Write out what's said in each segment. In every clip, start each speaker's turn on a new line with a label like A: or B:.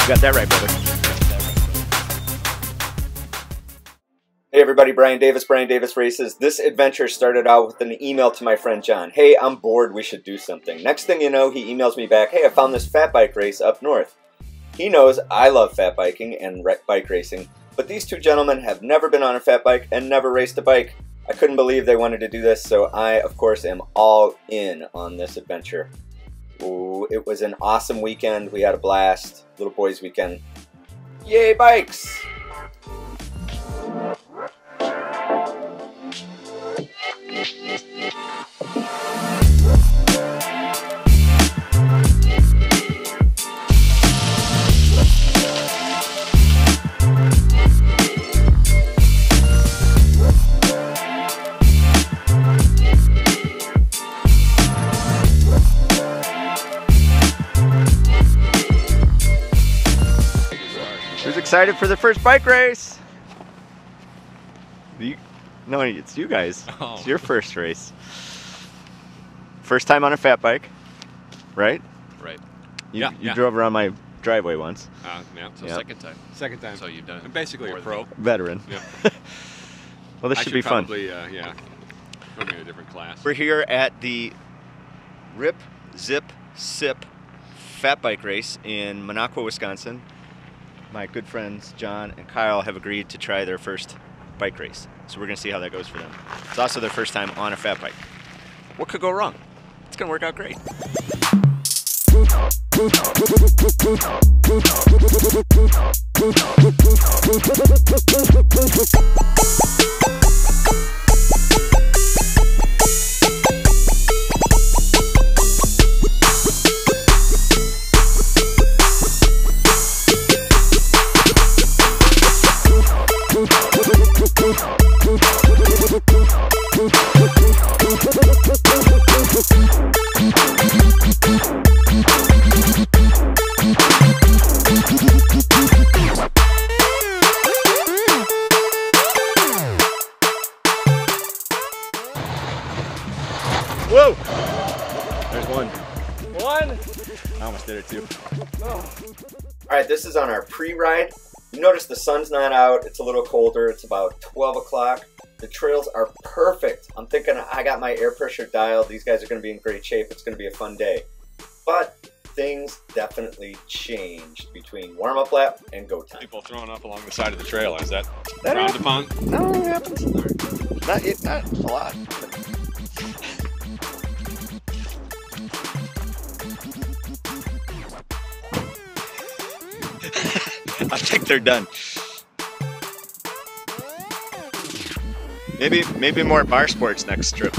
A: You got that right, brother.
B: Hey everybody, Brian Davis Races. This adventure started out with an email to my friend John. Hey, I'm bored, we should do something. Next thing you know, he emails me back, hey, I found this fat bike race up north. He knows I love fat biking and bike racing, but these two gentlemen have never been on a fat bike and never raced a bike. I couldn't believe they wanted to do this, so I, of course, am all in on this adventure. Ooh, it was an awesome weekend. We had a blast. Little boys weekend. Yay, bikes!
A: Who's excited for the first bike race? No, it's you guys. Oh. It's your first race. First time on a fat bike, right?
C: Right.
A: You drove around my driveway once.
C: Yeah, so
A: yep.
C: Second time. So you've done it. Basically a pro.
A: Veteran.
C: Yep.
A: Well, this should be fun.
C: Probably, yeah, put me in a different class.
A: We're here at the Rip, Zip, Sip fat bike race in Minocqua, Wisconsin. My good friends John and Kyle have agreed to try their first bike race. So we're going to see how that goes for them. It's also their first time on a fat bike. What could go wrong? It's going to work out great. Whoa! There's one. One? I almost did it too.
B: Oh. Alright, this is on our pre-ride. You notice the sun's not out, it's a little colder, it's about 12 o'clock. The trails are perfect. I'm thinking I got my air pressure dialed, these guys are going to be in great shape, it's going to be a fun day. But things definitely changed between warm-up lap and go time.
C: People throwing up along the side of the trail, is that frowned upon?
A: No, it happens. Not a lot. I think they're done. Maybe more bar sports next trip.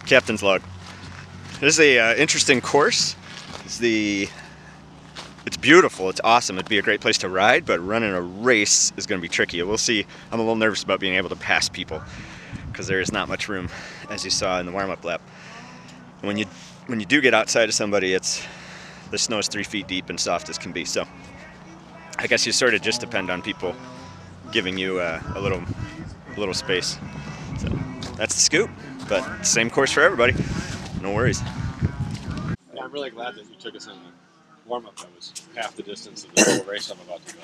A: Captain's log. This is a interesting course. It's beautiful. It's awesome. It'd be a great place to ride, but running a race is going to be tricky. We'll see. I'm a little nervous about being able to pass people because there is not much room, as you saw in the warm-up lap. And when you do get outside of somebody, the snow is 3 feet deep and soft as can be. So I guess you sort of just depend on people giving you a little space. So that's the scoop, but same course for everybody. No worries.
C: Yeah, I'm really glad that you took us on the warm-up. That was half the distance of the whole race I'm about to go.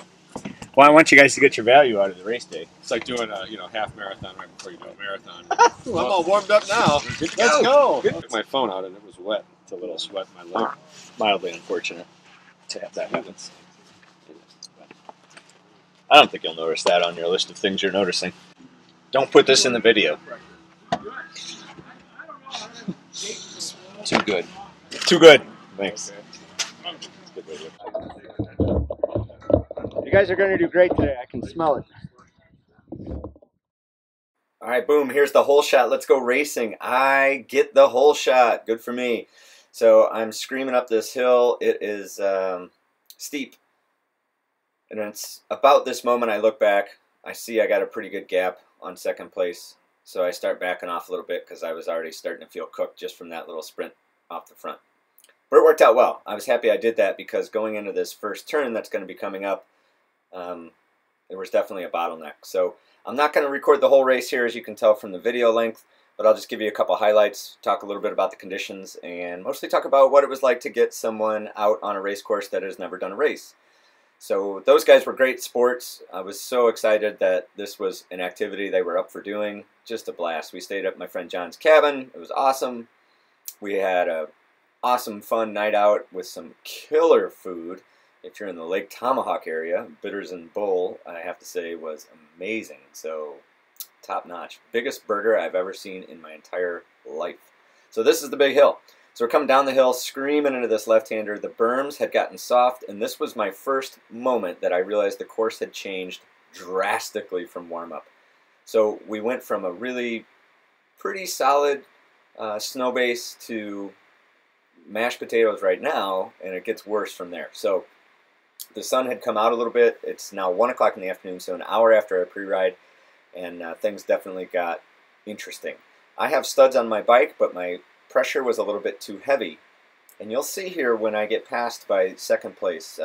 A: Well, I want you guys to get your value out of the race day.
C: It's like doing a half marathon right before you do a marathon. I'm all warmed up now. Let's go. I took my phone out and it was wet. It's a little sweat in my leg.
A: Mildly unfortunate to have that happen. I don't think you'll notice that on your list of things you're noticing. Don't put this in the video. Too good. Too good. Thanks. You guys are going to do great today. I can smell it.
B: Alright, boom. Here's the whole shot. Let's go racing. I get the whole shot. Good for me. So I'm screaming up this hill. It is steep. And it's about this moment I look back. I see I got a pretty good gap on second place. So I start backing off a little bit because I was already starting to feel cooked just from that little sprint off the front. But it worked out well. I was happy I did that because going into this first turn that's going to be coming up, there was definitely a bottleneck. So I'm not going to record the whole race here, as you can tell from the video length, but I'll just give you a couple highlights, talk a little bit about the conditions, and mostly talk about what it was like to get someone out on a race course that has never done a race. So those guys were great sports. I was so excited that this was an activity they were up for doing. Just a blast. We stayed at my friend John's cabin. It was awesome. We had a awesome, fun night out with some killer food. If you're in the Lake Tomahawk area, Bitters and Bull, I have to say, was amazing. So top notch. Biggest burger I've ever seen in my entire life. So this is the big hill. So we're coming down the hill, screaming into this left-hander. The berms had gotten soft, and this was my first moment that I realized the course had changed drastically from warm-up. So we went from a really pretty solid snow base to mashed potatoes right now, and it gets worse from there. So the sun had come out a little bit. It's now 1 o'clock in the afternoon, so an hour after our pre-ride, and things definitely got interesting. I have studs on my bike, but my pressure was a little bit too heavy. And you'll see here when I get passed by second place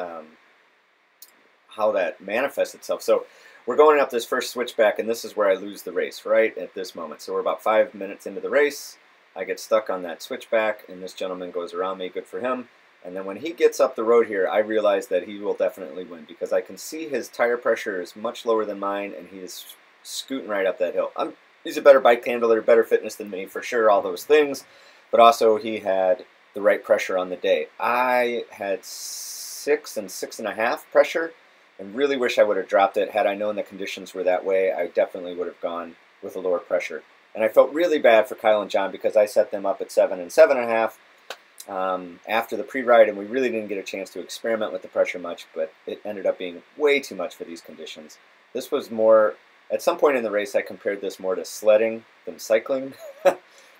B: how that manifests itself. So we're going up this first switchback, and this is where I lose the race, right at this moment. So we're about 5 minutes into the race. I get stuck on that switchback, and this gentleman goes around me. Good for him. And then when he gets up the road here, I realize that he will definitely win, because I can see his tire pressure is much lower than mine, and he is scooting right up that hill. He's a better bike handler, better fitness than me, for sure, all those things. But also he had the right pressure on the day. I had 6 and 6.5 pressure, and really wish I would have dropped it. Had I known the conditions were that way, I definitely would have gone with a lower pressure. And I felt really bad for Kyle and John, because I set them up at 7 and 7.5 after the pre-ride, and we really didn't get a chance to experiment with the pressure much, but it ended up being way too much for these conditions. This was more, at some point in the race I compared this more to sledding than cycling.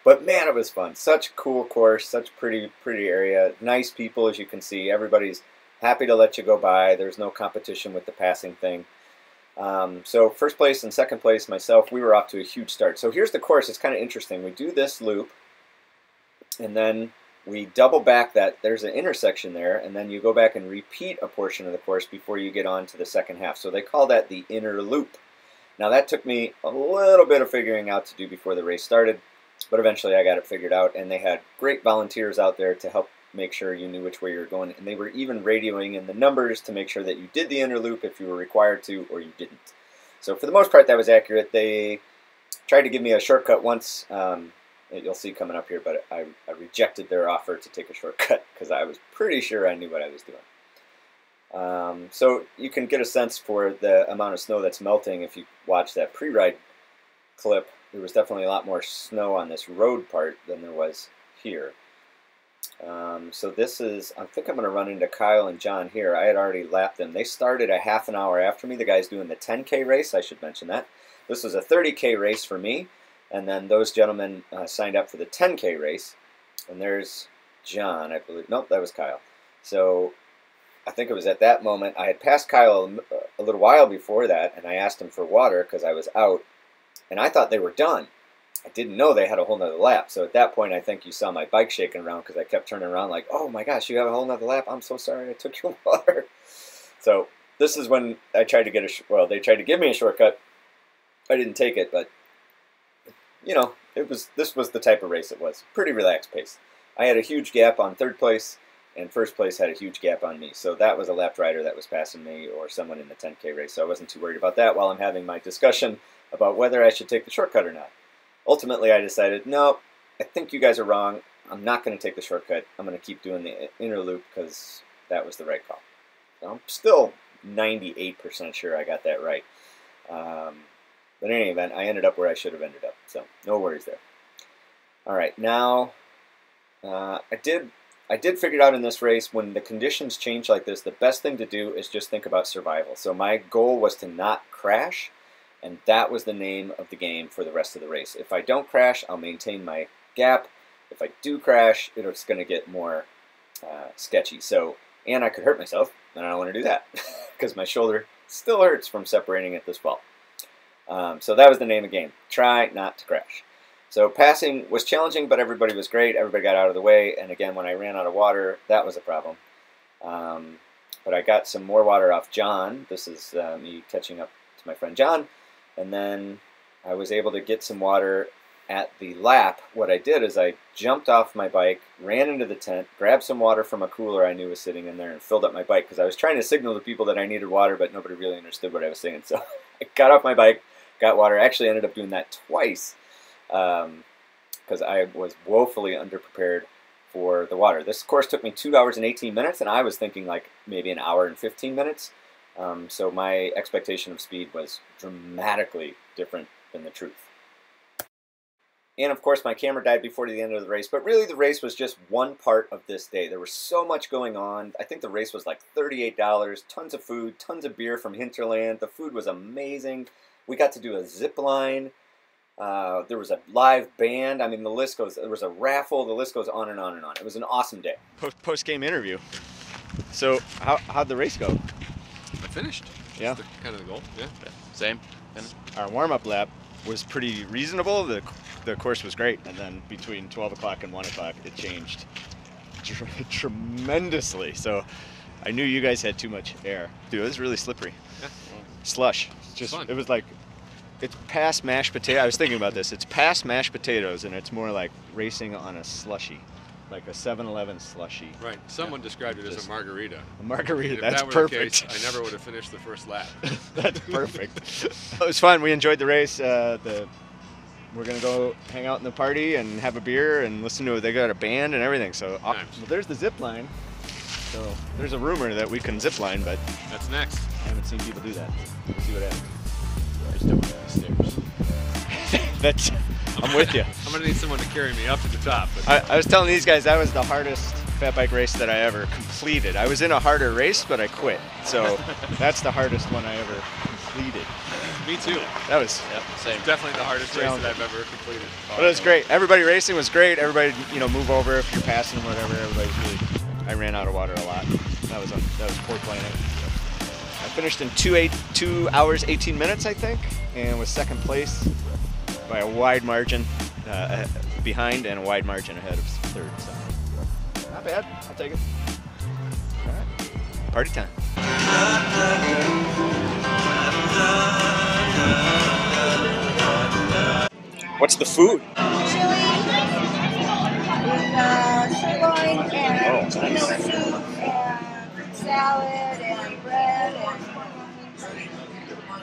B: But man, it was fun. Such a cool course, such pretty area. Nice people, as you can see. Everybody's happy to let you go by. There's no competition with the passing thing. So first place and second place, myself, we were off to a huge start. So here's the course. It's kind of interesting. We do this loop, and then we double back that. There's an intersection there, and then you go back and repeat a portion of the course before you get on to the second half. So they call that the inner loop. Now that took me a little bit of figuring out to do before the race started, but eventually I got it figured out, and they had great volunteers out there to help make sure you knew which way you were going, and they were even radioing in the numbers to make sure that you did the inner loop if you were required to, or you didn't. So for the most part that was accurate. They tried to give me a shortcut once, you'll see coming up here, but I rejected their offer to take a shortcut because I was pretty sure I knew what I was doing. So you can get a sense for the amount of snow that's melting if you watch that pre-ride clip. There was definitely a lot more snow on this road part than there was here. So this is, I think I'm going to run into Kyle and John here. I had already lapped them. They started a half an hour after me. The guy's doing the 10K race, I should mention that. This was a 30K race for me, and then those gentlemen signed up for the 10K race. And there's John, I believe. Nope, that was Kyle. So I think it was at that moment, I had passed Kyle a little while before that, and I asked him for water because I was out. And I thought they were done. I didn't know they had a whole nother lap. So at that point, I think you saw my bike shaking around because I kept turning around like, oh my gosh, you have a whole nother lap? I'm so sorry I took your water. So this is when I tried to get they tried to give me a shortcut. I didn't take it, but you know, this was the type of race it was. Pretty relaxed pace. I had a huge gap on third place, and first place had a huge gap on me. So that was a lap rider that was passing me, or someone in the 10K race. So I wasn't too worried about that while I'm having my discussion about whether I should take the shortcut or not. Ultimately, I decided, no, I think you guys are wrong. I'm not going to take the shortcut. I'm going to keep doing the inner loop because that was the right call. So I'm still 98% sure I got that right. But in any event, I ended up where I should have ended up. So no worries there. All right, now I did figure it out in this race, when the conditions change like this, the best thing to do is just think about survival. So my goal was to not crash, and that was the name of the game for the rest of the race. If I don't crash, I'll maintain my gap. If I do crash, it's going to get more sketchy. So, and I could hurt myself, and I don't want to do that because my shoulder still hurts from separating it this fall. So that was the name of the game. Try not to crash. So passing was challenging, but everybody was great. Everybody got out of the way. And again, when I ran out of water, that was a problem. But I got some more water off John. This is me catching up to my friend John. And then I was able to get some water at the lap, what I did is I jumped off my bike, ran into the tent, grabbed some water from a cooler I knew was sitting in there, and filled up my bike because I was trying to signal to people that I needed water, but nobody really understood what I was saying. So I got off my bike, got water. I actually ended up doing that twice because I was woefully underprepared for the water. This course took me 2 hours and 18 minutes, and I was thinking like maybe an hour and 15 minutes. So my expectation of speed was dramatically different than the truth. And of course my camera died before the end of the race, but really the race was just one part of this day. There was so much going on. I think the race was like $38, tons of food, tons of beer from Hinterland. The food was amazing. We got to do a zip line. There was a live band. I mean, the list goes, there was a raffle, the list goes on and on and on. It was an awesome day.
A: Post-game interview. So how'd the race go?
C: I finished.
A: Yeah.
C: That's kind of the goal. Yeah.
D: Same.
A: Our warm-up lap was pretty reasonable. The course was great, and then between 12 o'clock and 1 o'clock it changed tremendously. So I knew you guys had too much air. Dude, it was really slippery.
C: Yeah.
A: Slush. Just it was like, it's past mashed potato. I was thinking about this. It's past mashed potatoes, and it's more like racing on a slushy, like a 7-Eleven slushy.
C: Right. Someone described it as a margarita.
A: A margarita.
C: If
A: That's
C: that were
A: perfect.
C: The case, I never would have finished the first lap.
A: That's perfect. It was fun. We enjoyed the race. We're gonna go hang out in the party and have a beer and listen to it. They got a band and everything. So
C: Nice.
A: well, there's the zip line. So there's a rumor that we can zip line, but
C: That's next.
A: I haven't seen people do that. We'll see what happens.
C: Just over the stairs.
A: That's. I'm with you.
C: I'm gonna need someone to carry me up to the top. But
A: I was telling these guys that was the hardest fat bike race that I ever completed. I was in a harder race, but I quit. So that's the hardest one I ever completed.
C: me too.
A: That was
D: Same.
C: Definitely the hardest race that I've ever completed.
A: But it was great. Everybody racing was great. Everybody, move over if you're passing them, whatever. Everybody's really. I ran out of water a lot. That was poor planning. I finished in 2 hours 18 minutes, I think, and was second place by a wide margin behind and a wide margin ahead of third. So not bad. I'll take it. All right, party time. What's the food?
E: Chili with sirloin and tomato soup and salad and bread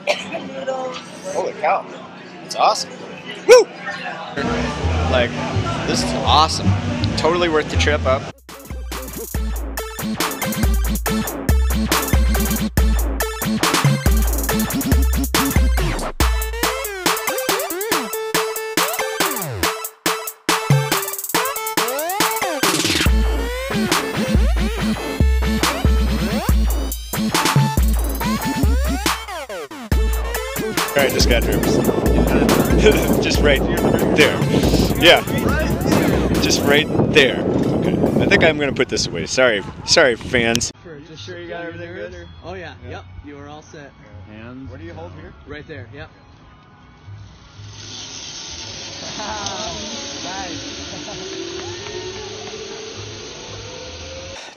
E: and noodles.
A: Holy cow. That's awesome. Woo! Like, this is awesome. Totally worth the trip up. All right, just got nervous. Just right there. Yeah. Just right there. Okay. I think I'm gonna put this away. Sorry, fans.
F: Just sure you got everything good? Oh yeah. Yep. You are all set.
A: And where do you hold here?
F: Right there. Yep.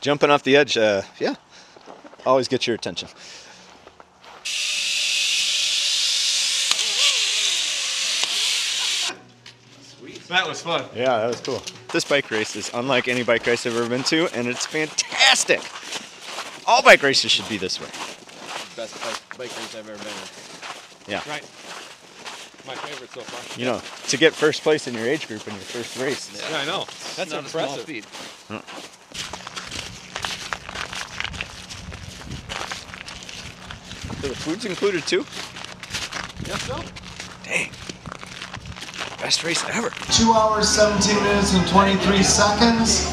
A: Jumping off the edge. Yeah. Always get your attention.
C: That was fun.
A: Yeah, that was cool. This bike race is unlike any bike race I've ever been to, and it's fantastic. All bike races should be this way.
D: Best bike race I've ever been in.
A: Yeah.
C: Right. My favorite so far.
A: You know, to get first place in your age group in your first race.
C: Yeah, I know. That's
D: Not a small
C: impressive.
D: feat.
A: So the food's included too?
C: Yes, so.
A: Dang. Best race ever.
G: 2 hours, 17 minutes, and 23 seconds.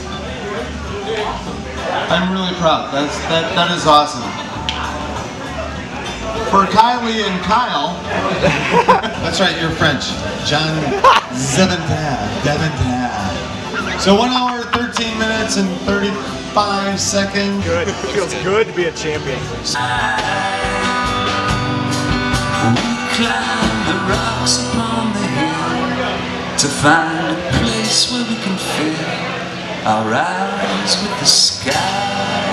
G: I'm really proud. That is awesome. For Kylie and Kyle, that's right, you're French. John Devontin. So 1 hour, 13 minutes, and 35 seconds.
A: Good. It feels good to be a champion.
H: Climb the rocks upon the hill to find a place where we can fill our eyes with the sky.